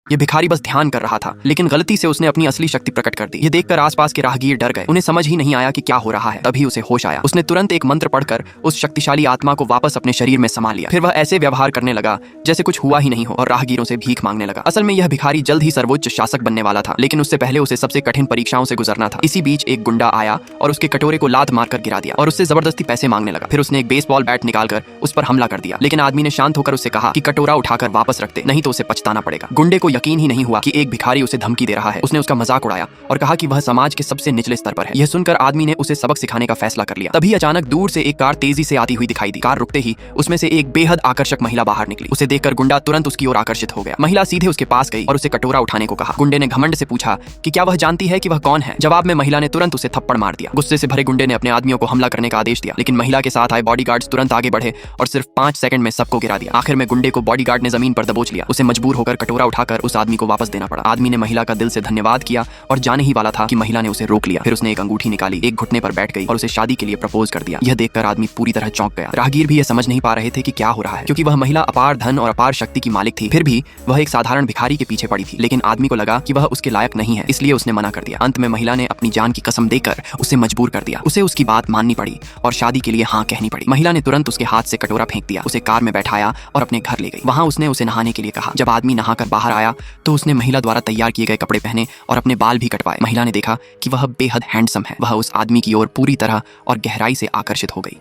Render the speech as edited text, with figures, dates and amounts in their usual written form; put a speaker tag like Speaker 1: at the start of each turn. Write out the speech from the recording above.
Speaker 1: ये भिखारी बस ध्यान कर रहा था, लेकिन गलती से उसने अपनी असली शक्ति प्रकट कर दी। ये देखकर आसपास के राहगीर डर गए। उन्हें समझ ही नहीं आया कि क्या हो रहा है। तभी उसे होश आया। उसने तुरंत एक मंत्र पढ़कर उस शक्तिशाली आत्मा को वापस अपने शरीर में समा लिया। फिर वह ऐसे व्यवहार करने लगा जैसे कुछ हुआ ही नहीं हो और राहगीरों से भीख मांगने लगा। असल में यह भिखारी जल्द ही सर्वोच्च शासक बनने वाला था, लेकिन उससे पहले उसे सबसे कठिन परीक्षाओं से गुजरना था। इसी बीच एक गुंडा आया और उसके कटोरे को लात मारकर गिरा दिया और उससे जबरदस्ती पैसे मांगने लगा। फिर उसने एक बेसबॉल बैट निकालकर उस पर हमला कर दिया, लेकिन आदमी ने शांत होकर उससे कहा कि कटोरा उठाकर वापस रख दे, नहीं तो उसे पछताना पड़ेगा। गुंडे को यकीन ही नहीं हुआ कि एक भिखारी उसे धमकी दे रहा है। उसने उसका मजाक उड़ाया और कहा कि वह समाज के सबसे निचले स्तर पर है। यह सुनकर आदमी ने उसे सबक सिखाने का फैसला कर लिया। तभी अचानक दूर से एक कार तेजी से आती हुई दिखाई दी। कार रुकते ही उसमें से एक बेहद आकर्षक महिला बाहर निकली। उसे देखकर गुंडा तुरंत उसकी ओर आकर्षित हो गया। महिला सीधे उसके पास गई और उसे कटोरा उठाने को कहा। गुंडे ने घमंड से पूछा कि क्या वह जानती है कि वह कौन है। जवाब में महिला ने तुरंत उसे थप्पड़ मार दिया। गुस्से से भरे गुंडे ने अपने आदमियों को हमला करने का आदेश दिया, लेकिन महिला के साथ आए बॉडीगार्ड्स तुरंत आगे बढ़े और सिर्फ 5 सेकंड में सबको गिरा दिया। आखिर में गुंडे को बॉडीगार्ड ने जमीन पर दबोच लिया। उसे मजबूर होकर कटोरा उठाकर उस आदमी को वापस देना पड़ा। आदमी ने महिला का दिल से धन्यवाद किया और जाने ही वाला था कि महिला ने उसे रोक लिया। फिर उसने एक अंगूठी निकाली, एक घुटने पर बैठ गई और उसे शादी के लिए प्रपोज कर दिया। यह देखकर आदमी पूरी तरह चौंक गया। राहगीर भी यह समझ नहीं पा रहे थे कि क्या हो रहा है, क्योंकि वह महिला अपार धन और अपार शक्ति की मालिक थी। फिर भी वह एक साधारण भिखारी के पीछे पड़ी थी, लेकिन आदमी को लगा कि वह उसके लायक नहीं है, इसलिए उसने मना कर दिया। अंत में महिला ने अपनी जान की कसम देकर उसे मजबूर कर दिया। उसे उसकी बात माननी पड़ी और शादी के लिए हाँ कहनी पड़ी। महिला ने तुरंत उसके हाथ से कटोरा फेंक दिया, उसे कार में बैठाया और अपने घर ले गई। वहां उसने उसे नहाने के लिए कहा। जब आदमी नहाकर बाहर आया तो उसने महिला द्वारा तैयार किए गए कपड़े पहने और अपने बाल भी कटवाए। महिला ने देखा कि वह बेहद हैंडसम है। वह उस आदमी की ओर पूरी तरह और गहराई से आकर्षित हो गई।